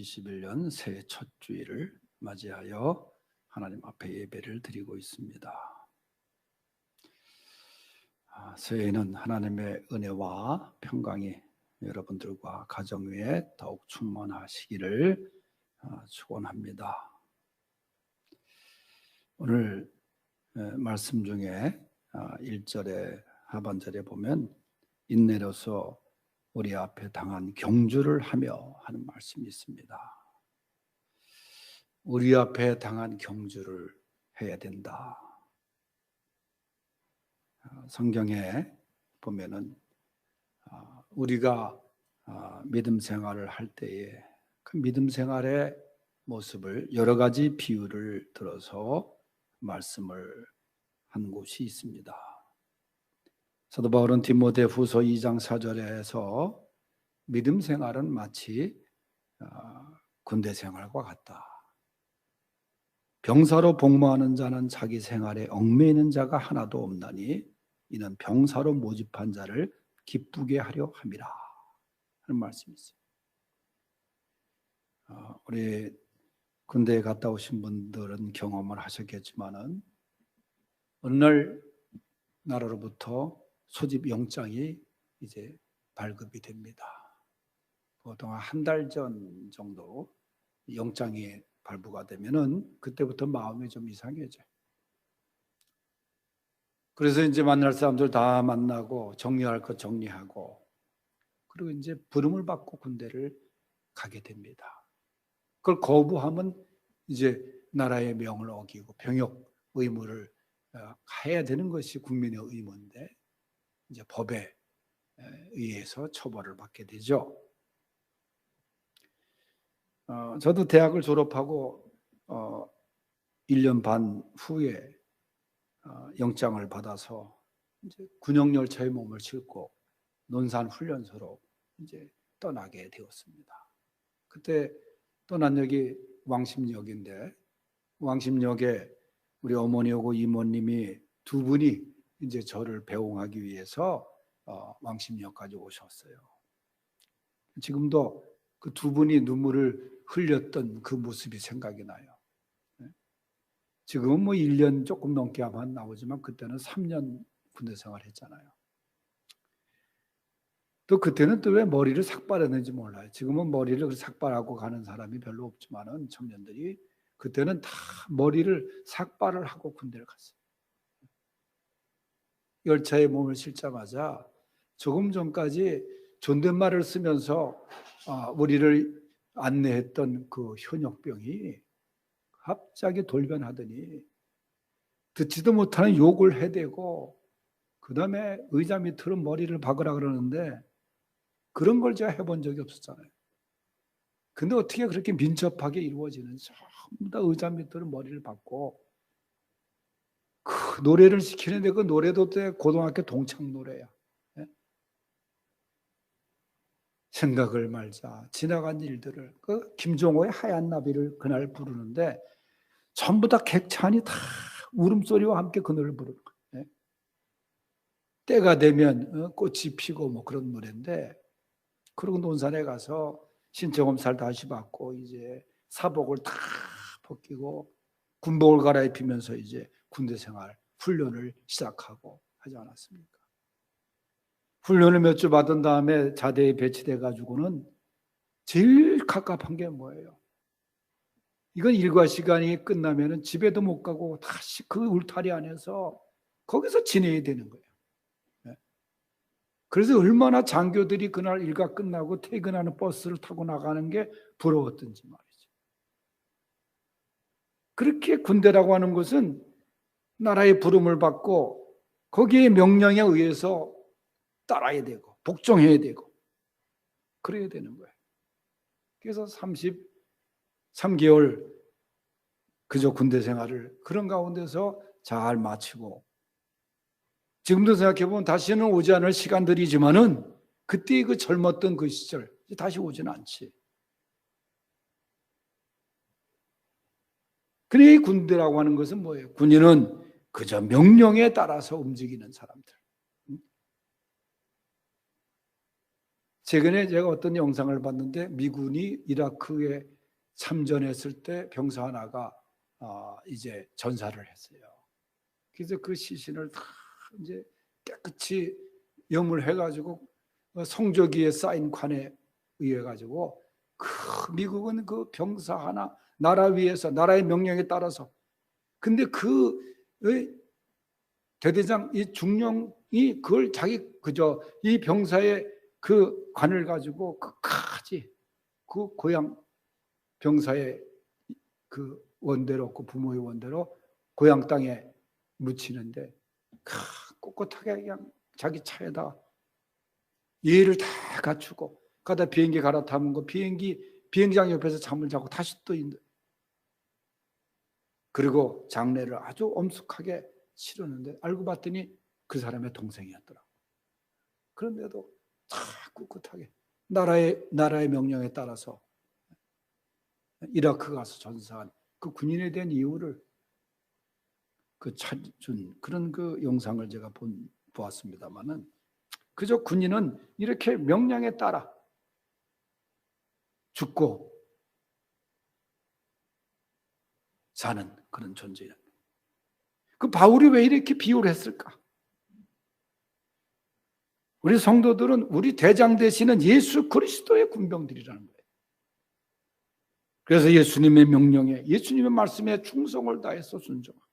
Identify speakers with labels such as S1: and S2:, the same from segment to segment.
S1: 2021년 새해 첫 주일을 맞이하여 하나님 앞에 예배를 드리고 있습니다. 새해에는 하나님의 은혜와 평강이 여러분들과 가정 위에 더욱 충만하시기를 축원합니다. 오늘 말씀 중에 1절에 하반절에 보면 인내로서 우리 앞에 당한 경주를 하며 하는 말씀이 있습니다. 우리 앞에 당한 경주를 해야 된다. 성경에 보면은 우리가 믿음 생활을 할 때에 그 믿음 생활의 모습을 여러 가지 비유를 들어서 말씀을 한 곳이 있습니다. 사도 바울은 디모데후서 2장 4절에서 믿음 생활은 마치 군대 생활과 같다. 병사로 복무하는 자는 자기 생활에 얽매이는 자가 하나도 없나니 이는 병사로 모집한 자를 기쁘게 하려 함이라 하는 말씀이 있어요. 우리 군대에 갔다 오신 분들은 경험을 하셨겠지만은 어느 날 나라로부터 소집 영장이 이제 발급이 됩니다. 보통 한 달 전 정도 영장이 발부가 되면은 그때부터 마음이 좀 이상해져요. 그래서 이제 만날 사람들 다 만나고 정리할 것 정리하고 그리고 이제 부름을 받고 군대를 가게 됩니다. 그걸 거부하면 이제 나라의 명을 어기고 병역 의무를 해야 되는 것이 국민의 의무인데 이제 법에 의해서 처벌을 받게 되죠. 저도 대학을 졸업하고 1년 반 후에 영장을 받아서 이제 군용열차에 몸을 싣고 논산 훈련소로 이제 떠나게 되었습니다. 그때 떠난 역이 왕십역인데 왕십역에 우리 어머니하고 이모님이 두 분이 이제 저를 배웅하기 위해서 왕십역까지 오셨어요. 지금도 그 두 분이 눈물을 흘렸던 그 모습이 생각이 나요. 지금은 뭐 1년 조금 넘게 하면 나오지만 그때는 3년 군대 생활했잖아요. 또 그때는 또 왜 머리를 삭발했는지 몰라요. 지금은 머리를 삭발하고 가는 사람이 별로 없지만은 청년들이 그때는 다 머리를 삭발을 하고 군대를 갔어요. 열차에 몸을 싣자마자 조금 전까지 존댓말을 쓰면서 우리를 안내했던 그 현역병이 갑자기 돌변하더니 듣지도 못하는 욕을 해대고 그 다음에 의자 밑으로 머리를 박으라 그러는데 그런 걸 제가 해본 적이 없었잖아요. 근데 어떻게 그렇게 민첩하게 이루어지는지 전부 다 의자 밑으로 머리를 박고 그 노래를 시키는데 그 노래도 고등학교 동창 노래야. 생각을 말자 지나간 일들을 그 김종호의 하얀 나비를 그날 부르는데 전부 다 객찬이 다 울음소리와 함께 그 노래를 부르는 거예요. 때가 되면 꽃이 피고 뭐 그런 노래인데 그리고 논산에 가서 신청검사를 다시 받고 이제 사복을 다 벗기고 군복을 갈아입히면서 이제 군대 생활 훈련을 시작하고 하지 않았습니까? 훈련을 몇 주 받은 다음에 자대에 배치돼 가지고는 제일 갑갑한 게 뭐예요? 이건 일과 시간이 끝나면은 집에도 못 가고 다시 그 울타리 안에서 거기서 지내야 되는 거예요. 그래서 얼마나 장교들이 그날 일과 끝나고 퇴근하는 버스를 타고 나가는 게 부러웠던지 말이죠. 그렇게 군대라고 하는 것은 나라의 부름을 받고 거기에 명령에 의해서 따라야 되고 복종해야 되고 그래야 되는 거예요. 그래서 33개월 그저 군대 생활을 그런 가운데서 잘 마치고 지금도 생각해보면 다시는 오지 않을 시간들이지만은 그때 그 젊었던 그 시절 다시 오지는 않지. 그래 이 군대라고 하는 것은 뭐예요? 군인은 그저 명령에 따라서 움직이는 사람들. 최근에 제가 어떤 영상을 봤는데 미군이 이라크에 참전했을 때 병사 하나가 이제 전사를 했어요. 그래서 그 시신을 다 이제 깨끗이 염을해가지고 성조기에 쌓인 관에 의해 가지고 그 미국은 그 병사 하나 나라 위에서 나라의 명령에 따라서 근데 그 대대장 이 중령이 그걸 자기 그저 이 병사의 그 관을 가지고 끝까지 그 고향 병사의 그 원대로 그 부모의 원대로 고향 땅에 묻히는데 꼿꼿하게 그냥 자기 차에다 예의를 다 갖추고 가다 비행기 갈아타는 거 비행장 옆에서 잠을 자고 다시 또 그리고 장례를 아주 엄숙하게 치르는데 알고 봤더니 그 사람의 동생이었더라고. 그런데도 다 꿋꿋하게 나라의 명령에 따라서 이라크 가서 전사한 그 군인에 대한 이유를 찾준 그런 그 영상을 제가 보았습니다만은 그저 군인은 이렇게 명령에 따라 죽고 사는 그런 존재예요. 그 바울이 왜 이렇게 비유를 했을까? 우리 성도들은 우리 대장 되시는 예수 그리스도의 군병들이라는 거예요. 그래서 예수님의 명령에 예수님의 말씀에 충성을 다해서 순종하고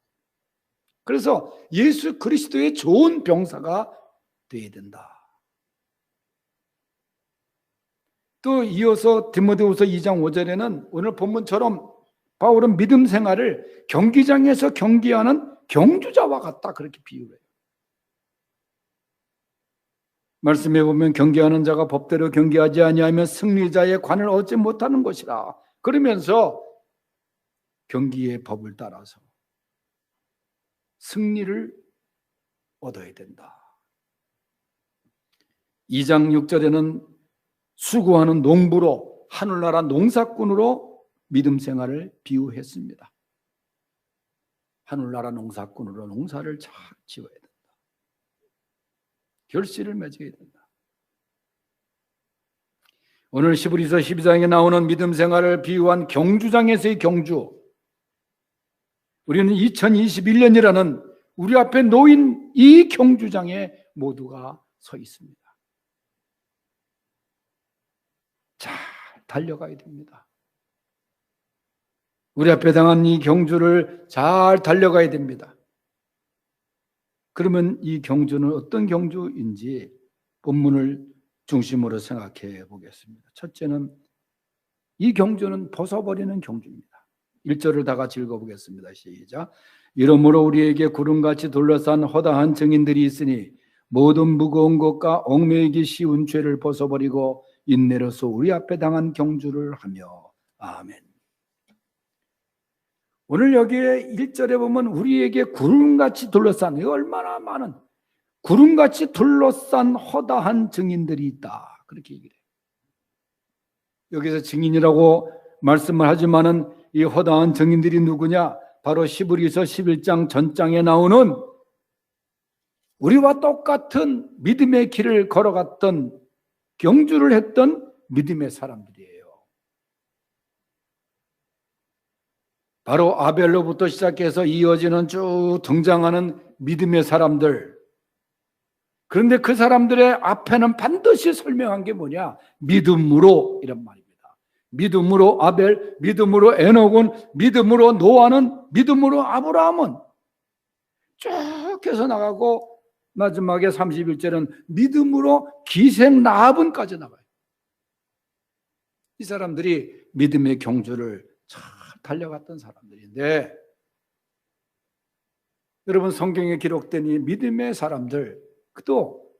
S1: 그래서 예수 그리스도의 좋은 병사가 되어야 된다. 또 이어서 디모데후서 2장 5절에는 오늘 본문처럼 바울은 믿음 생활을 경기장에서 경기하는 경주자와 같다 그렇게 비유해요. 말씀해 보면 경기하는 자가 법대로 경기하지 아니하면 승리자의 관을 얻지 못하는 것이라. 그러면서 경기의 법을 따라서 승리를 얻어야 된다. 2장 6절에는 수고하는 농부로 하늘나라 농사꾼으로 믿음 생활을 비유했습니다. 하늘나라 농사꾼으로 농사를 잘 지어야 된다. 결실을 맺어야 된다. 오늘 히브리서 12장에 나오는 믿음 생활을 비유한 경주장에서의 경주. 우리는 2021년이라는 우리 앞에 놓인 이 경주장에 모두가 서 있습니다. 잘 달려가야 됩니다. 우리 앞에 당한 이 경주를 잘 달려가야 됩니다. 그러면 이 경주는 어떤 경주인지 본문을 중심으로 생각해 보겠습니다. 첫째는 이 경주는 벗어버리는 경주입니다. 1절을 다 같이 읽어보겠습니다. 시작. 이러므로 우리에게 구름같이 둘러싼 허다한 증인들이 있으니 모든 무거운 것과 얽매이기 쉬운 죄를 벗어버리고 인내로서 우리 앞에 당한 경주를 하며. 아멘. 오늘 여기에 1절에 보면 우리에게 구름같이 둘러싼, 이 얼마나 많은 구름같이 둘러싼 허다한 증인들이 있다. 그렇게 얘기를 해요. 여기서 증인이라고 말씀을 하지만은 이 허다한 증인들이 누구냐? 바로 히브리서 11장 전장에 나오는 우리와 똑같은 믿음의 길을 걸어갔던 경주를 했던 믿음의 사람들이에요. 바로 아벨로부터 시작해서 이어지는 쭉 등장하는 믿음의 사람들. 그런데 그 사람들의 앞에는 반드시 설명한 게 뭐냐? 믿음으로 이런 말입니다. 믿음으로 아벨, 믿음으로 에녹은, 믿음으로 노아는, 믿음으로 아브라함은 쭉 해서 나가고 마지막에 31절은 믿음으로 기생 라합은까지 나가요. 이 사람들이 믿음의 경주를 잘 달려갔던 사람들인데 여러분 성경에 기록된 이 믿음의 사람들 또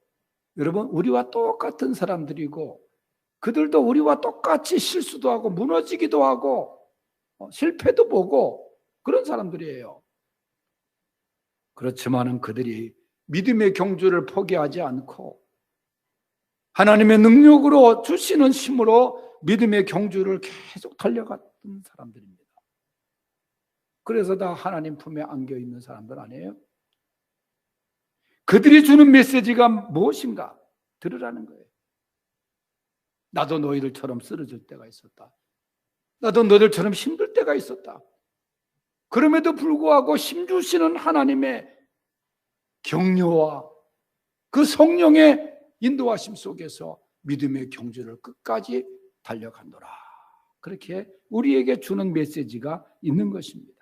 S1: 여러분 우리와 똑같은 사람들이고 그들도 우리와 똑같이 실수도 하고 무너지기도 하고 실패도 보고 그런 사람들이에요. 그렇지만은 그들이 믿음의 경주를 포기하지 않고 하나님의 능력으로 주시는 힘으로 믿음의 경주를 계속 달려갔던 사람들입니다. 그래서 다 하나님 품에 안겨 있는 사람들 아니에요? 그들이 주는 메시지가 무엇인가? 들으라는 거예요. 나도 너희들처럼 쓰러질 때가 있었다. 나도 너희들처럼 힘들 때가 있었다. 그럼에도 불구하고 힘주시는 하나님의 격려와 그 성령의 인도하심 속에서 믿음의 경주를 끝까지 달려간노라. 그렇게 우리에게 주는 메시지가 있는 것입니다.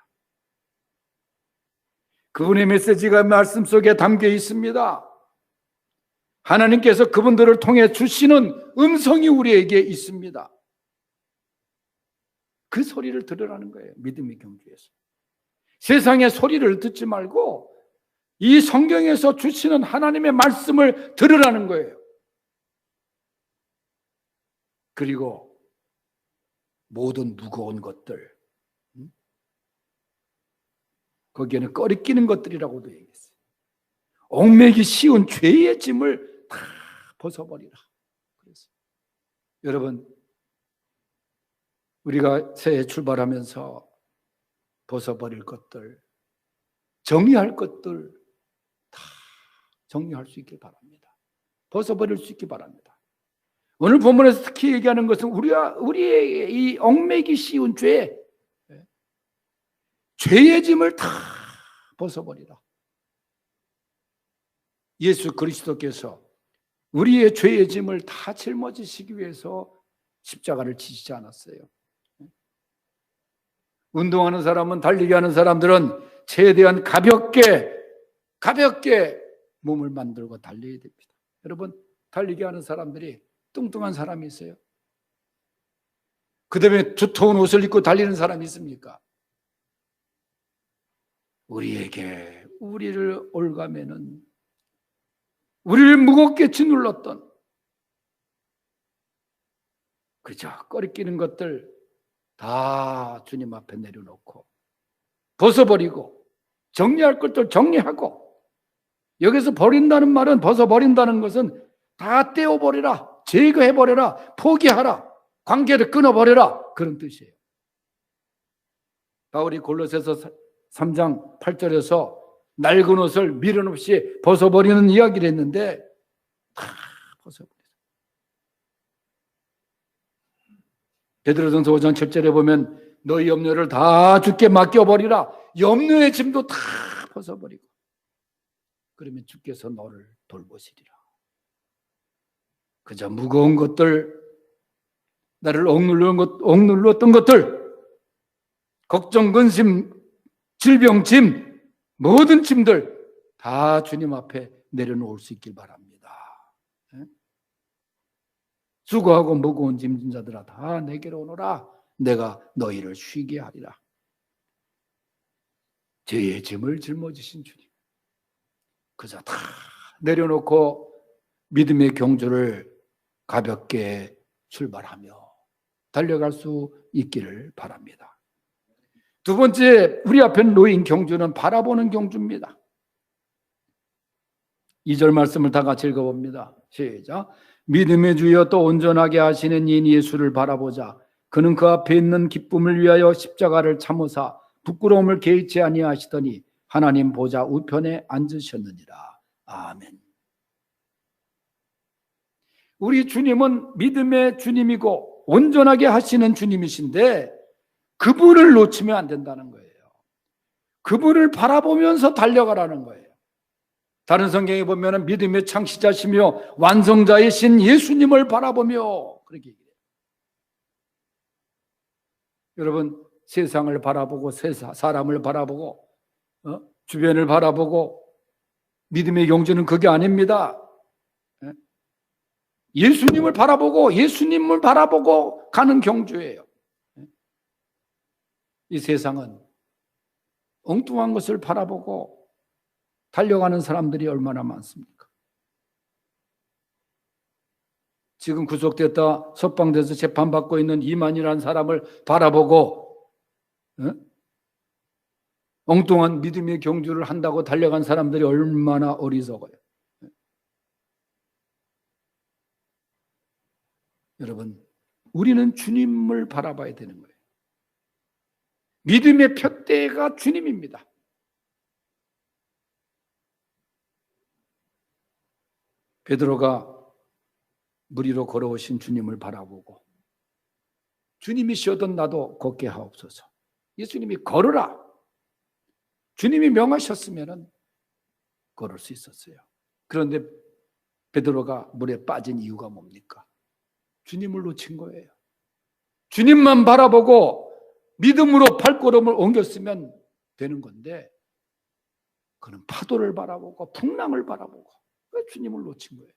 S1: 그분의 메시지가 말씀 속에 담겨 있습니다. 하나님께서 그분들을 통해 주시는 음성이 우리에게 있습니다. 그 소리를 들으라는 거예요. 믿음의 경주에서. 세상의 소리를 듣지 말고 이 성경에서 주시는 하나님의 말씀을 들으라는 거예요. 그리고 모든 무거운 것들, 거기에는 꺼리끼는 것들이라고도 얘기했어요. 얽매기 쉬운 죄의 짐을 다 벗어버리라. 그래서 여러분, 우리가 새해 출발하면서 벗어버릴 것들, 정리할 것들 다 정리할 수 있길 바랍니다. 벗어버릴 수 있길 바랍니다. 오늘 본문에서 특히 얘기하는 것은 우리의 이 얽매기 쉬운 죄의 짐을 다 벗어버리라. 예수 그리스도께서 우리의 죄의 짐을 다 짊어지시기 위해서 십자가를 지시지 않았어요. 운동하는 사람은, 달리기 하는 사람들은 최대한 가볍게 몸을 만들고 달려야 됩니다. 여러분, 달리기 하는 사람들이 뚱뚱한 사람이 있어요? 그 다음에 두터운 옷을 입고 달리는 사람이 있습니까? 우리에게 우리를 올가매는, 우리를 무겁게 짓눌렀던 그저 꺼리끼는 것들 다 주님 앞에 내려놓고 벗어버리고, 정리할 것들 정리하고, 여기서 버린다는 말은, 벗어버린다는 것은 다 떼어버리라, 제거해버려라, 포기하라, 관계를 끊어버려라, 그런 뜻이에요. 바울이 골로새서 3장 8절에서 낡은 옷을 미련 없이 벗어버리는 이야기를 했는데 다 벗어버렸어요. 베드로전서 5장 7절에 보면 너희 염려를 다 주께 맡겨버리라, 염려의 짐도 다 벗어버리고, 그러면 주께서 너를 돌보시리라. 그저 무거운 것들, 나를 억눌렀던 것들, 걱정, 근심, 질병, 짐, 모든 짐들 다 주님 앞에 내려놓을 수 있길 바랍니다. 수고하고 무거운 짐진 자들아 다 내게로 오너라, 내가 너희를 쉬게 하리라. 죄의 짐을 짊어지신 주님, 그저 다 내려놓고 믿음의 경주를 가볍게 출발하며 달려갈 수 있기를 바랍니다. 두 번째, 우리 앞에 놓인 경주는 바라보는 경주입니다. 2절 말씀을 다 같이 읽어봅니다. 시작. 믿음의 주여 또 온전하게 하시는 이인 예수를 바라보자. 그는 그 앞에 있는 기쁨을 위하여 십자가를 참으사 부끄러움을 개의치 아니하시더니 하나님 보좌 우편에 앉으셨느니라. 아멘. 우리 주님은 믿음의 주님이고 온전하게 하시는 주님이신데 그분을 놓치면 안 된다는 거예요. 그분을 바라보면서 달려가라는 거예요. 다른 성경에 보면 믿음의 창시자시며 완성자이신 예수님을 바라보며 그렇게 얘기해요. 여러분, 세상을 바라보고 사람을 바라보고 주변을 바라보고 믿음의 경주는 그게 아닙니다. 예수님을 바라보고 가는 경주예요. 이 세상은 엉뚱한 것을 바라보고 달려가는 사람들이 얼마나 많습니까? 지금 구속됐다 석방돼서 재판받고 있는 이만희라는 사람을 바라보고 엉뚱한 믿음의 경주를 한다고 달려간 사람들이 얼마나 어리석어요. 여러분, 우리는 주님을 바라봐야 되는 거예요. 믿음의 푯대가 주님입니다. 베드로가 물 위로 걸어오신 주님을 바라보고 주님이 쉬어던 나도 걷게 하옵소서. 예수님이 걸으라. 주님이 명하셨으면 걸을 수 있었어요. 그런데 베드로가 물에 빠진 이유가 뭡니까? 주님을 놓친 거예요. 주님만 바라보고 믿음으로 발걸음을 옮겼으면 되는 건데 그는 파도를 바라보고 풍랑을 바라보고 왜 주님을 놓친 거예요?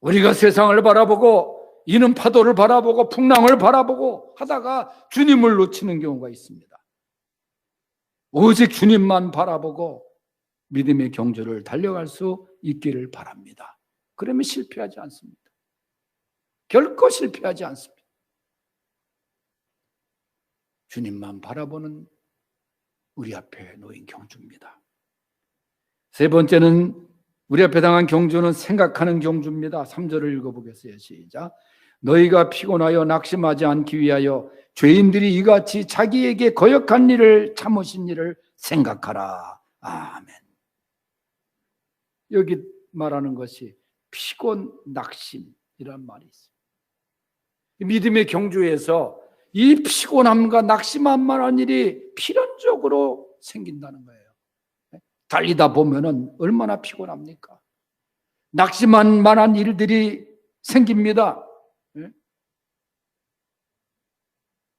S1: 우리가 세상을 바라보고 이는 파도를 바라보고 풍랑을 바라보고 하다가 주님을 놓치는 경우가 있습니다. 오직 주님만 바라보고 믿음의 경주를 달려갈 수 있기를 바랍니다. 그러면 실패하지 않습니다. 결코 실패하지 않습니다. 주님만 바라보는 우리 앞에 놓인 경주입니다. 세 번째는 우리 앞에 당한 경주는 생각하는 경주입니다. 3절을 읽어보겠어요. 시작. 너희가 피곤하여 낙심하지 않기 위하여 죄인들이 이같이 자기에게 거역한 일을 참으신 일을 생각하라. 아멘. 여기 말하는 것이 피곤, 낙심이란 말이 있어요. 믿음의 경주에서 이 피곤함과 낙심만한 일이 필연적으로 생긴다는 거예요. 달리다 보면은 얼마나 피곤합니까? 낙심한 만한 일들이 생깁니다.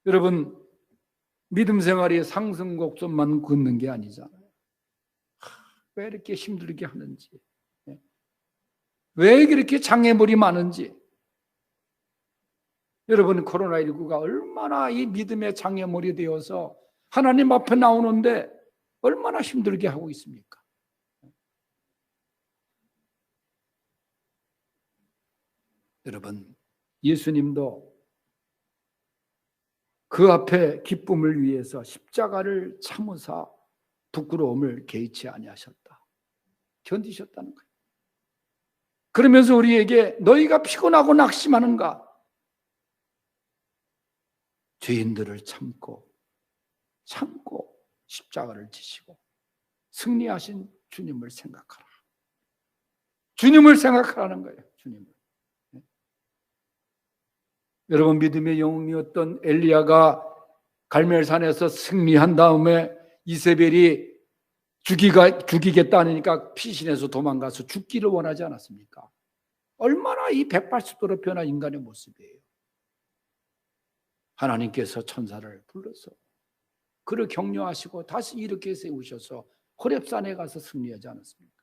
S1: 여러분, 믿음 생활이 상승곡선만 걷는 게 아니잖아요. 왜 이렇게 힘들게 하는지, 왜 이렇게 장애물이 많은지. 여러분, 코로나19가 얼마나 이 믿음의 장애물이 되어서 하나님 앞에 나오는데 얼마나 힘들게 하고 있습니까? 여러분, 예수님도 그 앞에 기쁨을 위해서 십자가를 참으사 부끄러움을 개의치 아니하셨다. 견디셨다는 거예요. 그러면서 우리에게 너희가 피곤하고 낙심하는가? 죄인들을 참고 십자가를 지시고 승리하신 주님을 생각하라. 주님을 생각하라는 거예요. 주님을. 여러분, 믿음의 영웅이었던 엘리야가 갈멜산에서 승리한 다음에 이세벨이 죽이겠다 하니까 피신해서 도망가서 죽기를 원하지 않았습니까? 얼마나 이 180도로 변한 인간의 모습이에요. 하나님께서 천사를 불러서 그를 격려하시고 다시 이렇게 세우셔서 호렙산에 가서 승리하지 않았습니까?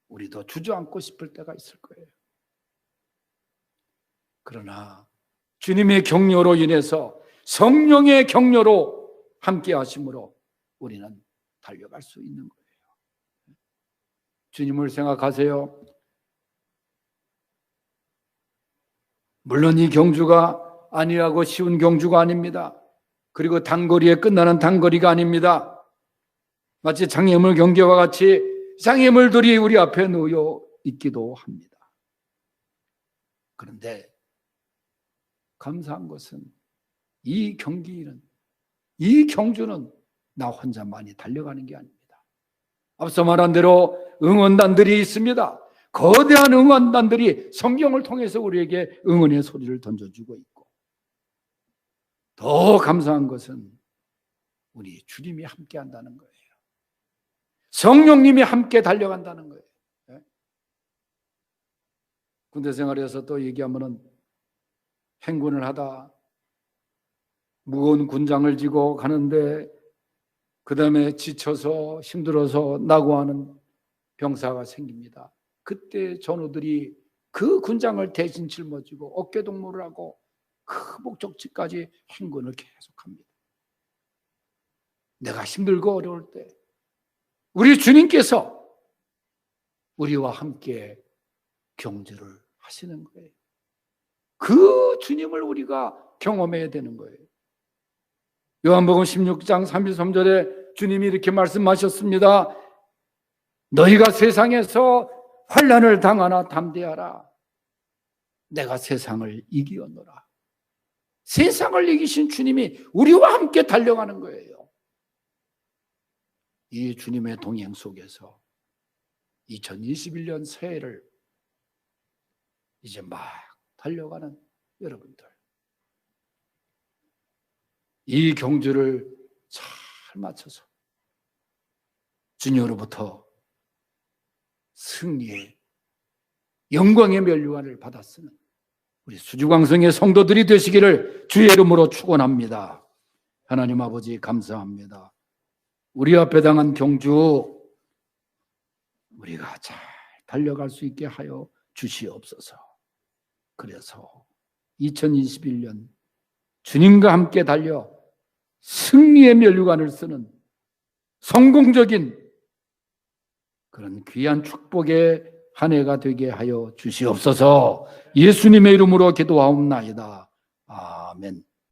S1: 우리도 주저앉고 싶을 때가 있을 거예요. 그러나 주님의 격려로 인해서 성령의 격려로 함께 하심으로 우리는 달려갈 수 있는 거예요. 주님을 생각하세요. 물론 이 경주가 안일하고 쉬운 경주가 아닙니다. 그리고 단거리에 끝나는 단거리가 아닙니다. 마치 장애물 경기와 같이 장애물들이 우리 앞에 놓여 있기도 합니다. 그런데 감사한 것은 이 경주는 나 혼자만이 달려가는 게 아닙니다. 앞서 말한 대로 응원단들이 있습니다. 거대한 응원단들이 성경을 통해서 우리에게 응원의 소리를 던져주고 있고, 더 감사한 것은 우리 주님이 함께 한다는 거예요. 성령님이 함께 달려간다는 거예요. 군대 생활에서 또 얘기하면은 행군을 하다 무거운 군장을 지고 가는데 그 다음에 지쳐서 힘들어서 낙오하는 병사가 생깁니다. 그때 전우들이 그 군장을 대신 짊어지고 어깨동무를 하고 그 목적지까지 행군을 계속합니다. 내가 힘들고 어려울 때 우리 주님께서 우리와 함께 경주를 하시는 거예요. 그 주님을 우리가 경험해야 되는 거예요. 요한복음 16장 33절에 주님이 이렇게 말씀하셨습니다. 너희가 세상에서 환난을 당하나 담대하라. 내가 세상을 이기었노라. 세상을 이기신 주님이 우리와 함께 달려가는 거예요. 이 주님의 동행 속에서 2021년 새해를 이제 막 달려가는 여러분들, 이 경주를 잘 맞춰서 주님으로부터 승리의 영광의 면류관을 받았으는 우리 수주광성의 성도들이 되시기를 주의 이름으로 축원합니다. 하나님 아버지 감사합니다. 우리 앞에 당한 경주 우리가 잘 달려갈 수 있게 하여 주시옵소서. 그래서 2021년 주님과 함께 달려 승리의 면류관을 쓰는 성공적인 그런 귀한 축복의 한 해가 되게 하여 주시옵소서. 예수님의 이름으로 기도하옵나이다. 아멘.